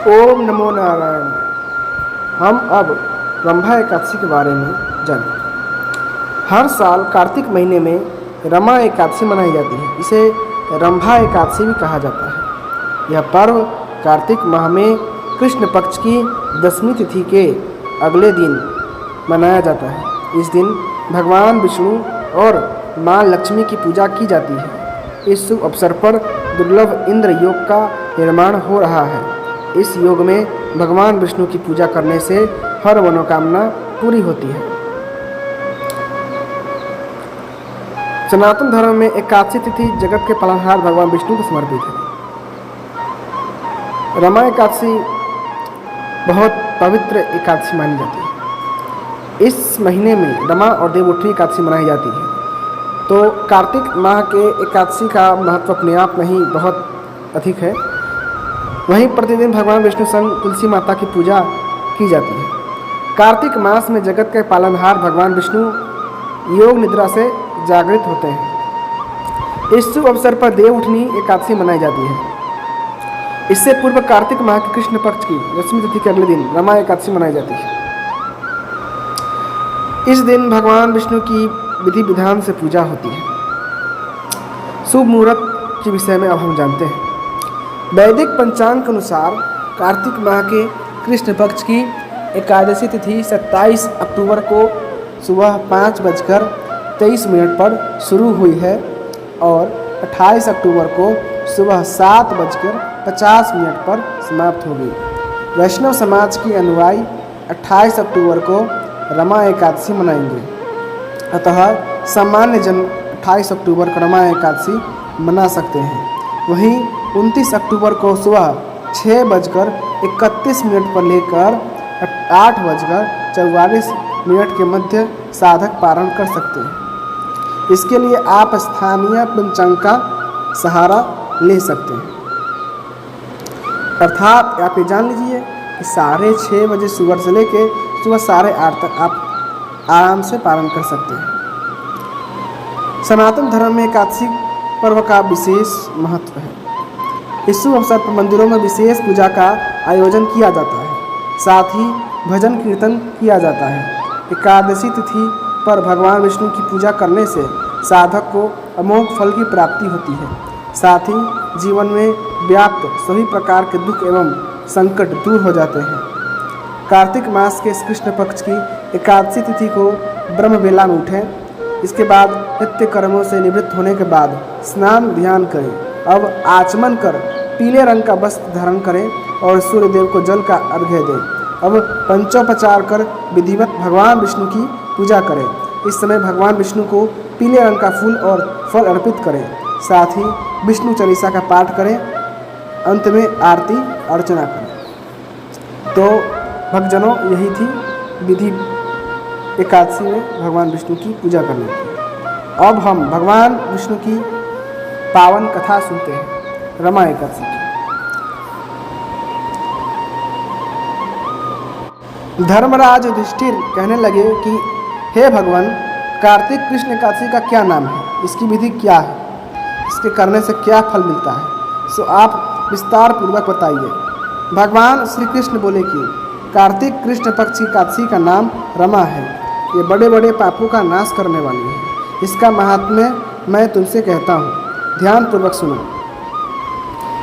ओम नमो नारायण। हम अब रंभा एकादशी के बारे में जानेंगे। हर साल कार्तिक महीने में रमा एकादशी मनाई जाती है। इसे रंभा एकादशी भी कहा जाता है। यह पर्व कार्तिक माह में कृष्ण पक्ष की 10वीं तिथि के अगले दिन मनाया जाता है। इस दिन भगवान विष्णु और माँ लक्ष्मी की पूजा की जाती है। इस शुभ अवसर पर दुर्लभ इंद्र योग का निर्माण हो रहा है। इस योग में भगवान विष्णु की पूजा करने से हर मनोकामना पूरी होती है। सनातन धर्म में एकादशी तिथि जगत के पालनहार भगवान विष्णु को समर्पित है। रमा एकादशी बहुत पवित्र एकादशी मानी जाती है। इस महीने में रमा और देवउठनी एकादशी मनाई जाती है। तो कार्तिक माह के एकादशी का महत्व अपने आप में ही बहुत अधिक है। वहीं प्रतिदिन भगवान विष्णु संग तुलसी माता की पूजा की जाती है। कार्तिक मास में जगत के पालनहार भगवान विष्णु योग निद्रा से जागृत होते हैं। इस शुभ अवसर पर देवउठनी एकादशी मनाई जाती है। इससे पूर्व कार्तिक माह के कृष्ण पक्ष की 10वीं तिथि के अगले दिन रमा एकादशी मनाई जाती है। इस दिन भगवान विष्णु की विधि विधान से पूजा होती है। शुभ मुहूर्त के विषय में अब हम जानते हैं। वैदिक पंचांग के अनुसार कार्तिक माह के कृष्ण पक्ष की एकादशी तिथि 27 अक्टूबर को सुबह 5:23 पर शुरू हुई है और 28 अक्टूबर को सुबह 7:50 पर समाप्त होगी। वैष्णव समाज की अनुयायी 28 अक्टूबर को रमा एकादशी मनाएंगे। अतः सामान्य जन 28 अक्टूबर को रमा एकादशी मना सकते हैं। वहीं 29 अक्टूबर को सुबह 6:31 पर लेकर 8:44 के मध्य साधक पारण कर सकते हैं। इसके लिए आप स्थानीय पंचांग का सहारा ले सकते हैं। अर्थात आप ये जान लीजिए कि 6:30 बजे सुबह से लेकर सुबह 8:30 तक आप आराम से पारण कर सकते हैं। सनातन धर्म में एकादशी पर्व का विशेष महत्व है। इस शुभ अवसर पर मंदिरों में विशेष पूजा का आयोजन किया जाता है। साथ ही भजन कीर्तन किया जाता है। एकादशी तिथि पर भगवान विष्णु की पूजा करने से साधक को अमोघ फल की प्राप्ति होती है। साथ ही जीवन में व्याप्त सभी प्रकार के दुख एवं संकट दूर हो जाते हैं। कार्तिक मास के कृष्ण पक्ष की एकादशी तिथि को ब्रह्म बेला में उठें। इसके बाद नित्य कर्मों से निवृत्त होने के बाद स्नान ध्यान करें। अब आचमन कर पीले रंग का वस्त्र धारण करें और सूर्य देव को जल का अर्घ्य दें। अब पंचोपचार कर विधिवत भगवान विष्णु की पूजा करें। इस समय भगवान विष्णु को पीले रंग का फूल और फल अर्पित करें। साथ ही विष्णु चालीसा का पाठ करें। अंत में आरती अर्चना करें। तो भक्तजनों, यही थी विधि एकादशी में भगवान विष्णु की पूजा करने की। अब हम भगवान विष्णु की पावन कथा सुनते हैं रमा एकादशी की। धर्मराज युधिष्ठिर कहने लगे कि हे भगवान, कार्तिक कृष्ण एकादशी का क्या नाम है, इसकी विधि क्या है, इसके करने से क्या फल मिलता है, सो आप विस्तार पूर्वक बताइए। भगवान श्री कृष्ण बोले कि कार्तिक कृष्ण पक्ष की एकादशी का नाम रमा है। ये बड़े बड़े पापों का नाश करने वाली है। इसका महात्म्य मैं तुमसे कहता हूँ, ध्यान पूर्वक सुनो।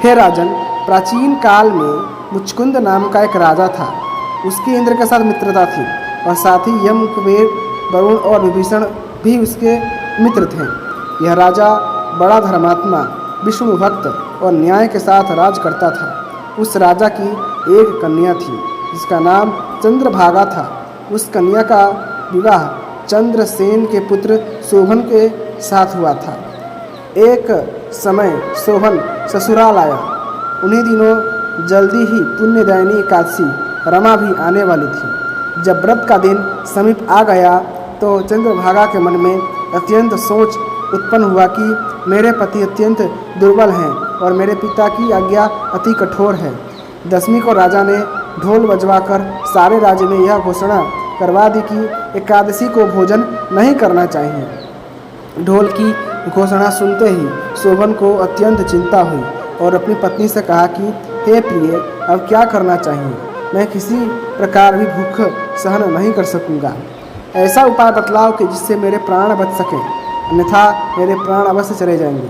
हे राजन, प्राचीन काल में मुचकुंद नाम का एक राजा था। उसकी इंद्र के साथ मित्रता थी और साथ ही यम, कुबेर, वरुण और विभीषण भी उसके मित्र थे। यह राजा बड़ा धर्मात्मा, विष्णु भक्त और न्याय के साथ राज करता था। उस राजा की एक कन्या थी जिसका नाम चंद्रभागा था। उस कन्या का विवाह चंद्रसेन के पुत्र शोभन के साथ हुआ था। एक समय शोभन ससुराल आया। उन्हीं दिनों जल्दी ही पुण्यदायिनी एकादशी रमा भी आने वाली थी। जब व्रत का दिन समीप आ गया तो चंद्रभागा के मन में अत्यंत सोच उत्पन्न हुआ कि मेरे पति अत्यंत दुर्बल हैं और मेरे पिता की आज्ञा अति कठोर है। 10वीं को राजा ने ढोल बजवाकर सारे राज्य में यह घोषणा करवा दी कि एकादशी को भोजन नहीं करना चाहिए। ढोल की घोषणा सुनते ही शोभन को अत्यंत चिंता हुई और अपनी पत्नी से कहा कि हे प्रिय, अब क्या करना चाहिए? मैं किसी प्रकार भी भूख सहन नहीं कर सकूँगा। ऐसा उपाय बतलाओ कि जिससे मेरे प्राण बच सकें, अन्यथा मेरे प्राण अवश्य चले जाएंगे।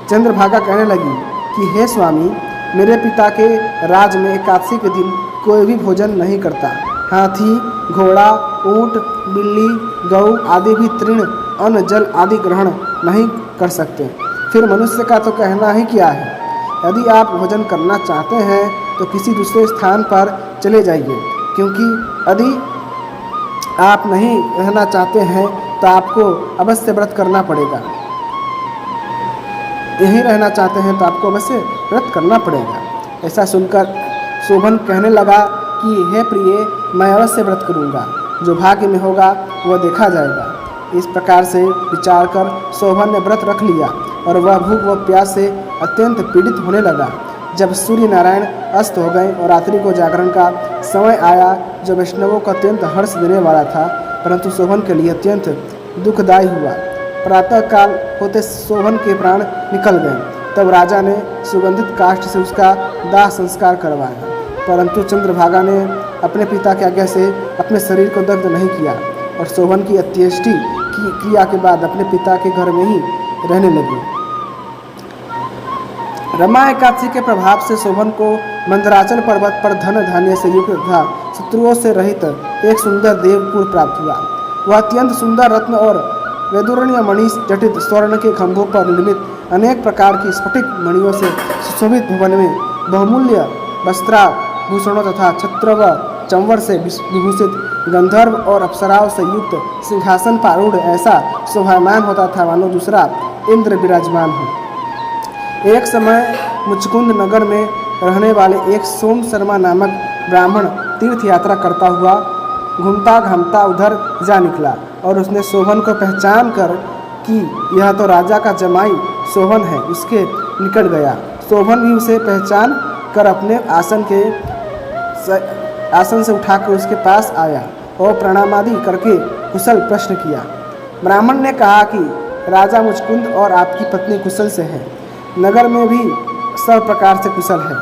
चंद्रभागा कहने लगी कि हे स्वामी, मेरे पिता के राज में एकादशी के दिन कोई भी भोजन नहीं करता। हाथी, घोड़ा, ऊँट, बिल्ली, गऊ आदि भी तृण, अन्न, जल आदि ग्रहण नहीं कर सकते। फिर मनुष्य का तो कहना ही क्या है। यदि आप भोजन करना चाहते हैं तो किसी दूसरे स्थान पर चले जाइए, क्योंकि यदि आप नहीं रहना चाहते हैं तो आपको अवश्य व्रत करना पड़ेगा। यहीं रहना चाहते हैं तो आपको अवश्य व्रत करना पड़ेगा। ऐसा सुनकर शोभन कहने लगा कि हे प्रिय, मैं अवश्य व्रत करूँगा। जो भाग्य में होगा वह देखा जाएगा। इस प्रकार से विचार कर शोभन ने व्रत रख लिया और वह भूख व प्यास से अत्यंत पीड़ित होने लगा। जब सूर्य नारायण अस्त हो गए और रात्रि को जागरण का समय आया, जो वैष्णवों को अत्यंत हर्ष देने वाला था, परंतु शोभन के लिए अत्यंत दुखदायी हुआ। प्रातः काल होते शोभन के प्राण निकल गए। तब राजा ने सुगंधित काष्ठ से उसका दाह संस्कार करवाया, परंतु चंद्रभागा ने अपने पिता की आज्ञा से अपने शरीर को दग्ध नहीं किया और शोभन की अंत्येष्टि की क्रिया के बाद अपने पिता के घर में ही रहने लगी। रमा एकादशी के प्रभाव से शोभन को मंदराचल पर्वत पर धन धान्य से युक्त तथा शत्रुओं से रहित एक सुंदर देवपुर प्राप्त हुआ। वह अत्यंत सुंदर रत्न और वैदुरण्य मणि जटित स्वर्ण के खंभों पर निर्मित अनेक प्रकार की स्फटिक मणियों से सुशोभित भवन में बहुमूल्य वस्त्राभूषणों तथा छत्र व चंवर से विभूषित गंधर्व और अप्सराओं से युक्त सिंहासन पर आरूढ़ ऐसा शोभायमान होता था मानो दूसरा इंद्र विराजमान हो। एक समय मुचकुंद नगर में रहने वाले एक सोम शर्मा नामक ब्राह्मण तीर्थ यात्रा करता हुआ घूमता घामता उधर जा निकला और उसने शोभन को पहचान कर कि यह तो राजा का जमाई शोभन है, उसके निकट गया। शोभन भी उसे पहचान कर अपने आसन से उठाकर उसके पास आया और प्रणामादि करके कुशल प्रश्न किया। ब्राह्मण ने कहा कि राजा मुचकुंद और आपकी पत्नी कुशल से है, नगर में भी सब प्रकार से कुशल है,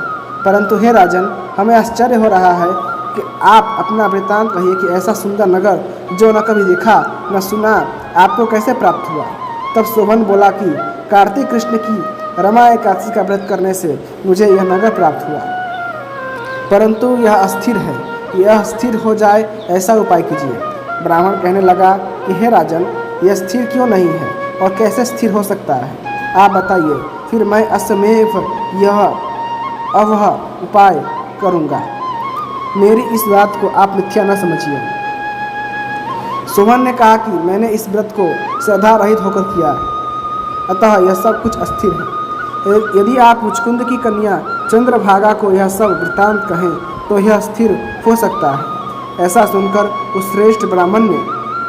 परंतु हे राजन, हमें आश्चर्य हो रहा है कि आप अपना वृत्तांत कहिए कि ऐसा सुंदर नगर जो न कभी देखा न सुना आपको कैसे प्राप्त हुआ। तब शोभन बोला कि कार्तिक कृष्ण की रमा एकादशी का व्रत करने से मुझे यह नगर प्राप्त हुआ, परंतु यह अस्थिर है। यह स्थिर हो जाए ऐसा उपाय कीजिए। ब्राह्मण कहने लगा कि हे राजन, यह स्थिर क्यों नहीं है और कैसे स्थिर हो सकता है, आप बताइए, फिर मैं असमेव यह अवह उपाय करूँगा। मेरी इस बात को आप मिथ्या न समझिए। शोभन ने कहा कि मैंने इस व्रत को श्रद्धा रहित होकर किया है, अतः यह सब कुछ अस्थिर है। यदि आप मुचकुंद की कन्या चंद्रभागा को यह सब वृत्तांत कहें तो यह स्थिर हो सकता है। ऐसा सुनकर उस श्रेष्ठ ब्राह्मण ने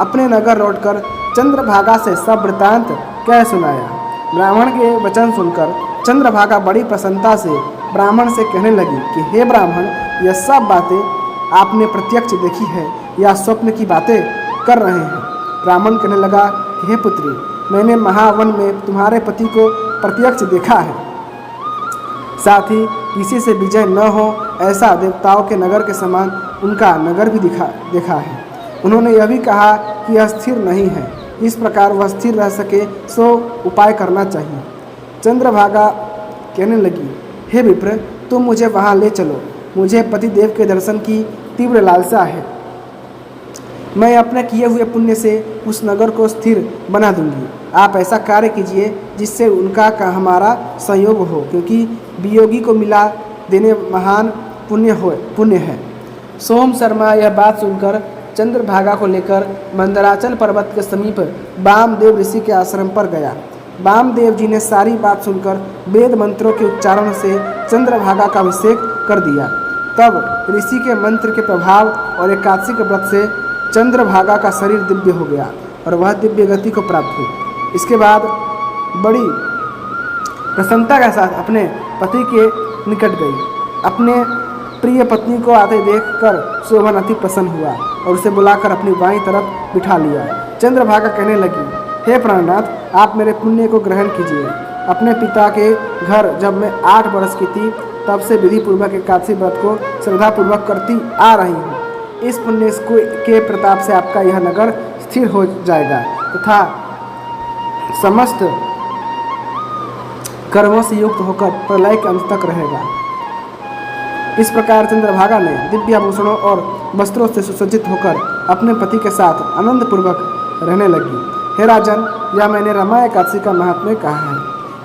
अपने नगर लौटकर चंद्रभागा से सब वृत्तांत कह सुनाया। ब्राह्मण के वचन सुनकर चंद्रभागा बड़ी प्रसन्नता से ब्राह्मण से कहने लगी कि हे ब्राह्मण, यह सब बातें आपने प्रत्यक्ष देखी है या स्वप्न की बातें कर रहे हैं। ब्राह्मण कहने लगा कि हे पुत्री, मैंने महावन में तुम्हारे पति को प्रत्यक्ष देखा है, साथ ही किसी से विजय न हो ऐसा देवताओं के नगर के समान उनका नगर भी देखा है। उन्होंने यह भी कहा कि यह स्थिर नहीं है, इस प्रकार वह स्थिर रह सके सो उपाय करना चाहिए। चंद्रभागा कहने लगी, हे विप्र, तुम मुझे वहाँ ले चलो, मुझे पतिदेव के दर्शन की तीव्र लालसा है। मैं अपने किए हुए पुण्य से उस नगर को स्थिर बना दूंगी। आप ऐसा कार्य कीजिए जिससे उनका का हमारा संयोग हो, क्योंकि वियोगी को मिला देने महान पुण्य है। सोम शर्मा यह बात सुनकर चंद्रभागा को लेकर मंदराचल पर्वत के समीप वामदेव ऋषि के आश्रम पर गया। वामदेव जी ने सारी बात सुनकर वेद मंत्रों के उच्चारण से चंद्रभागा का अभिषेक कर दिया। तब ऋषि के मंत्र के प्रभाव और एकादशी के व्रत से चंद्रभागा का शरीर दिव्य हो गया और वह दिव्य गति को प्राप्त हुई। इसके बाद बड़ी प्रसन्नता के साथ अपने पति के निकट गई। अपने प्रिय पत्नी को आते देखकर शोभन अति प्रसन्न हुआ और उसे बुलाकर अपनी बाईं तरफ बिठा लिया। चंद्रभागा कहने लगी, हे प्राणनाथ, आप मेरे पुण्य को ग्रहण कीजिए। अपने पिता के घर जब मैं 8 वर्ष की थी तब से विधि पूर्वक एकादशी व्रत को श्रद्धापूर्वक करती आ रही हूँ। इस पुण्य के प्रताप से आपका यह नगर स्थिर हो जाएगा तथा समस्त कर्मों से युक्त होकर प्रलय के अंत तक रहेगा। इस प्रकार चंद्रभागा ने दिव्य आभूषणों और वस्त्रों से सुसज्जित होकर अपने पति के साथ आनंद पूर्वक रहने लगी। हे राजन, यह मैंने रमा एकादशी का महात्म्य कहा है।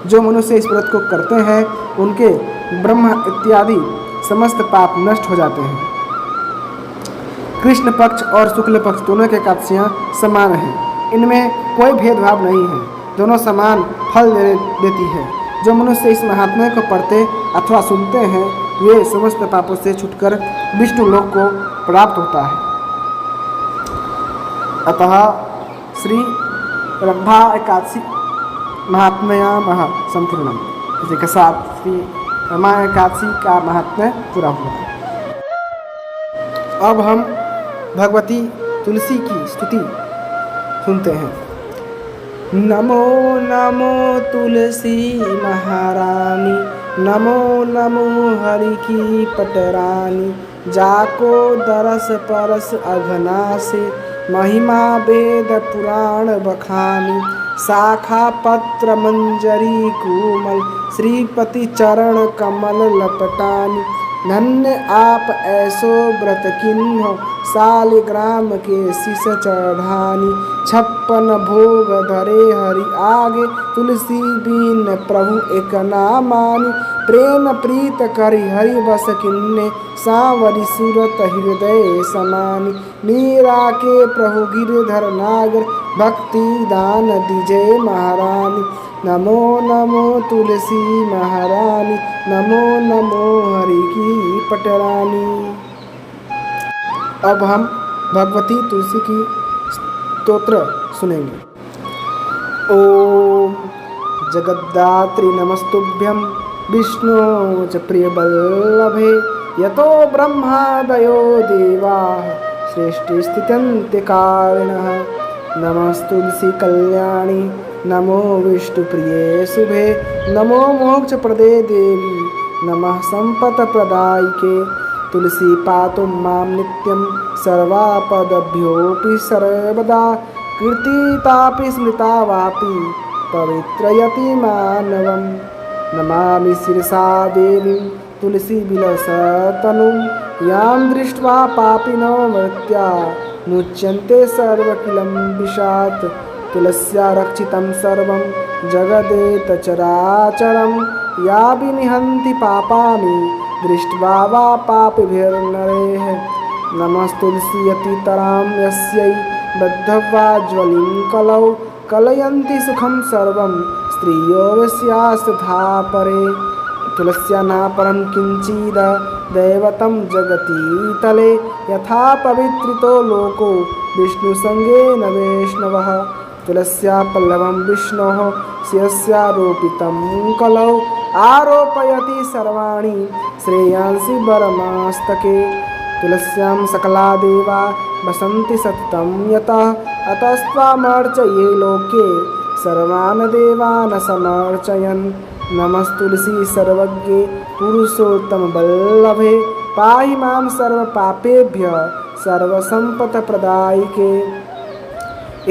जो मनुष्य इस व्रत को करते हैं उनके ब्रह्म इत्यादि समस्त पाप नष्ट हो जाते हैं। कृष्ण पक्ष और शुक्ल पक्ष दोनों की एकादशियाँ समान हैं, इनमें कोई भेदभाव नहीं है, दोनों समान फल देती है। जो मनुष्य इस महात्म्य को पढ़ते अथवा सुनते हैं वे समस्त पापों से छूटकर विष्णु लोक को प्राप्त होता है। अतः श्री रंभा एकादशी महात्म्यमः संपूर्णम, इसी के साथ श्री रमा एकादशी का महात्म्य पूरा हुआ। अब हम भगवती तुलसी की स्तुति सुनते हैं। नमो नमो तुलसी महारानी, नमो नमो हरि की पटरानी, जाको दरस परस अघना से, महिमा वेद पुराण बखानी, शाखा पत्र मंजरी कोमल, श्रीपति चरण कमल लपटानी, धन्य आप ऐसो व्रत किन्हो, शालिग्राम के शिष चढ़ानी, 56 भोग धरे हरि आगे, तुलसी बीन प्रभु एक ना मानी, प्रेम प्रीत करि हरि बस किन्ने, सांवरी सूरत हृदय समानी, मीरा के प्रभु गिरधर नागर, भक्ति दान दीजे महारानी, नमो नमो तुलसी महारानी, नमो नमो हरि की पटरानी। अब हम भगवती तुलसी की स्तोत्र सुनेंगे। ओम जगद्धात्री नमस्तुभ्यं विष्णु च प्रियवल्लभे, यतो ब्रह्मादयो देवाः सृष्टि स्थित्यन्त्यकारिणः, नमस्तुलसी कल्याणी, नमो विष्णुप्रिये शुभे, नमो मोक्षप्रदे देवी, नमः सम्पत्प्रदायिके, तुलसी पातु मां नित्यं सर्वापदभ्योऽपि सर्वदा, कीर्तितापि स्मृता वापि पवित्रयति मानवं, नमामि शिरसा देवीं तुलसी विलसतनुं, यां दृष्ट्वा पापिनो मर्त्या मुच्यन्ते सर्वकिलम्बिषात्, तुलस्या रक्षितं सर्वं जगदेतचराचरं, या विनिहन्ति पापानि दृष्ट्वा वा पापिभिर्नरैः, नमस्तुलसी अतितरां यस्यै बद्धवा ज्वलिं कलौ, कलयन्ति सुखं सर्वं स्त्रियो वश्यास्तथा परे, तुलस्या न परं किञ्चिद दैवतं जगति तले, यथा पवित्रितो लोको विष्णुसंगेन वैष्णवः, तुलस्या पल्लवं विष्णोः शिरस्यारोपितं कलौ, आरोपयति सर्वाणि श्रेयांसि वरमस्तके, तुलस्यां सकला देवा वसन्ति सततं यतः, अतस्त्वामर्चये लोके सर्वान् देवान् समर्चयन्, नमस्तुलसी सर्वज्ञे पुरुषोत्तमवल्लभे, पाहि मां सर्वपापेभ्यः सर्वसम्पत्प्रदायिके।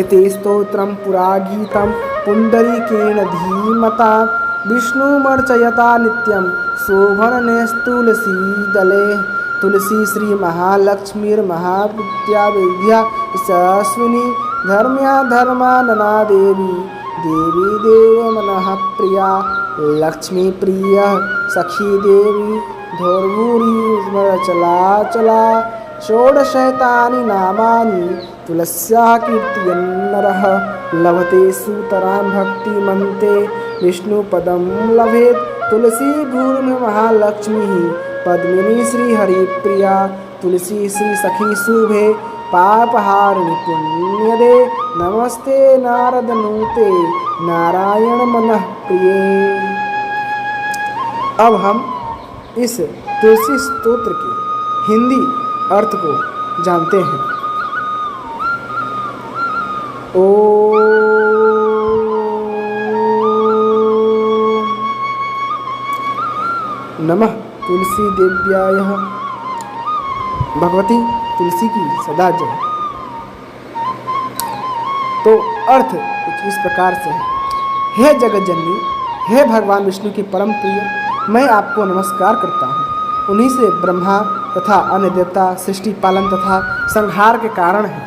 इति स्तोत्रं पुरागीतं पुण्डरीकेण धीमता, विष्णुमर्चयता नित्यं शोभननेस्तुलसीदले, तुलसी श्री महालक्ष्मीर्महाविद्या विद्या यशस्विनी, धर्म्या धर्मानना देवी, देवी देवमनः प्रिया, लक्ष्मी प्रिया सखी देवी, धोर्भूरि स्मरचला चला, षोडशैतानि नामानि तुलस्याः कीर्तयन्नरः, लभते सुतरां भक्तिमन्ते विष्णुपदं लभेत्, तुलसी भूर्मि महालक्ष्मीः पद्मिनी श्रीहरिप्रिया, तुलसी श्री सखी शुभे पापहारिणि पुण्यदे, नमस्ते नारदनूते नारायण मनः प्रिये। अब हम इस तुलसी स्तोत्र के हिंदी अर्थ को जानते हैं। ओम नमः तुलसी देव्याय भगवती तुलसी की सदा जय। तो अर्थ कुछ इस प्रकार से है। हे जगत जननी, हे भगवान विष्णु की परम प्रिय, मैं आपको नमस्कार करता हूँ। उन्हीं से ब्रह्मा तथा अन्य देवता सृष्टि पालन तथा संहार के कारण हैं।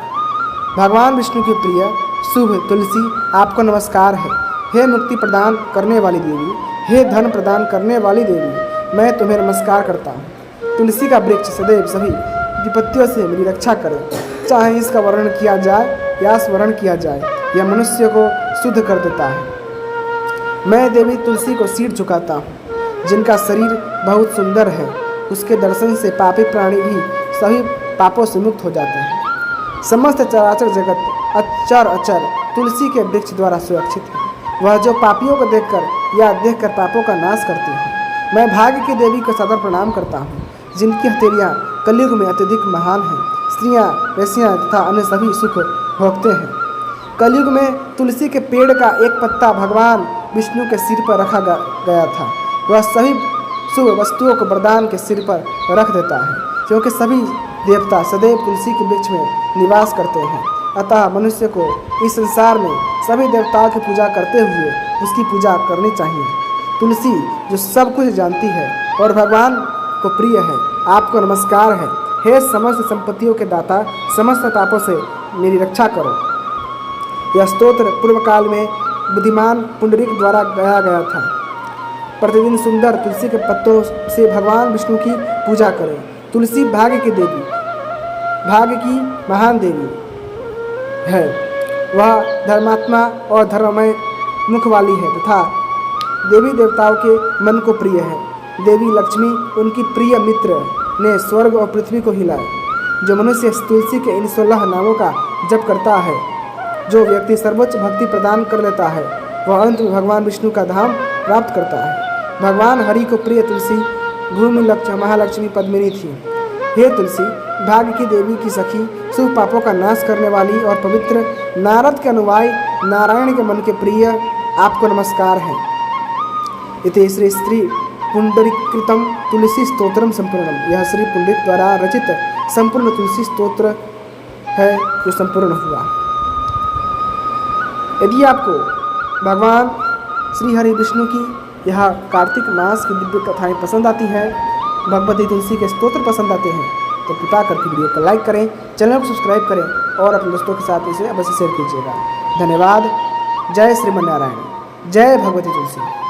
भगवान विष्णु की प्रिय शुभ तुलसी, आपको नमस्कार है। हे मुक्ति प्रदान करने वाली देवी, हे धन प्रदान करने वाली देवी, मैं तुम्हें नमस्कार करता हूँ। तुलसी का वृक्ष सदैव सभी विपत्तियों से मेरी रक्षा करे। चाहे इसका वर्णन किया जाए या स्मरण किया जाए, यह मनुष्य को शुद्ध कर देता है। मैं देवी तुलसी को सिर झुकाता हूँ, जिनका शरीर बहुत सुंदर है। उसके दर्शन से पापी प्राणी भी सभी पापों से मुक्त हो जाते हैं। समस्त चराचर जगत अचर अचर तुलसी के वृक्ष द्वारा सुरक्षित है। वह जो पापियों को देखकर या देखकर पापों का नाश करती है। मैं भाग्य की देवी को सदर प्रणाम करता हूँ, जिनकी हथेलियाँ कलयुग में अत्यधिक महान हैं। स्त्रियाँ, वेश्याँ तथा अन्य सभी सुख भोगते हैं। कलयुग में तुलसी के पेड़ का एक पत्ता भगवान विष्णु के सिर पर रखा गया था। वह सभी शुभ वस्तुओं को वरदान के सिर पर रख देता है, क्योंकि सभी देवता सदैव तुलसी के वृक्ष में निवास करते हैं। अतः मनुष्य को इस संसार में सभी देवताओं की पूजा करते हुए उसकी पूजा करनी चाहिए। तुलसी जो सब कुछ जानती है और भगवान को प्रिय है, आपको नमस्कार है। हे समस्त संपत्तियों के दाता, समस्त तापों से मेरी रक्षा करो। यह स्तोत्र पूर्व काल में बुद्धिमान पुंडरीक द्वारा गाया गया था। प्रतिदिन सुंदर तुलसी के पत्तों से भगवान विष्णु की पूजा करें। तुलसी भाग्य की देवी, भाग्य की महान देवी है। वह धर्मात्मा और धर्ममय मुख वाली है तथा देवी देवताओं के मन को प्रिय है। देवी लक्ष्मी उनकी प्रिय मित्र ने स्वर्ग और पृथ्वी को हिलाया। जो मनुष्य तुलसी के इन 16 नामों का जप करता है, जो व्यक्ति सर्वोच्च भक्ति प्रदान कर लेता है, वह अंत में भगवान विष्णु का धाम प्राप्त करता है। भगवान हरि को प्रिय तुलसी भूमि महालक्ष्मी पद्मिनी थी। हे तुलसी, भाग्य की देवी की सखी, शुभ पापों का नाश करने वाली और पवित्र, नारद के अनुयायी, नारायण के मन के प्रिय, आपको नमस्कार है। इति श्री श्री पुंडरीकृतम तुलसी स्तोत्रम संपूर्णम। यह श्री पुंडरीक द्वारा रचित संपूर्ण तुलसी स्तोत्र है जो संपूर्ण हुआ। यदि आपको भगवान श्री हरि विष्णु की यह कार्तिक मास की दिव्य कथाएं पसंद आती हैं, भगवती तुलसी के स्तोत्र पसंद आते हैं, तो कृपा करके वीडियो को लाइक करें, चैनल को सब्सक्राइब करें और अपने दोस्तों के साथ इसे अवश्य शेयर कीजिएगा। धन्यवाद। जय श्रीमन्नारायण, जय भगवती तुलसी।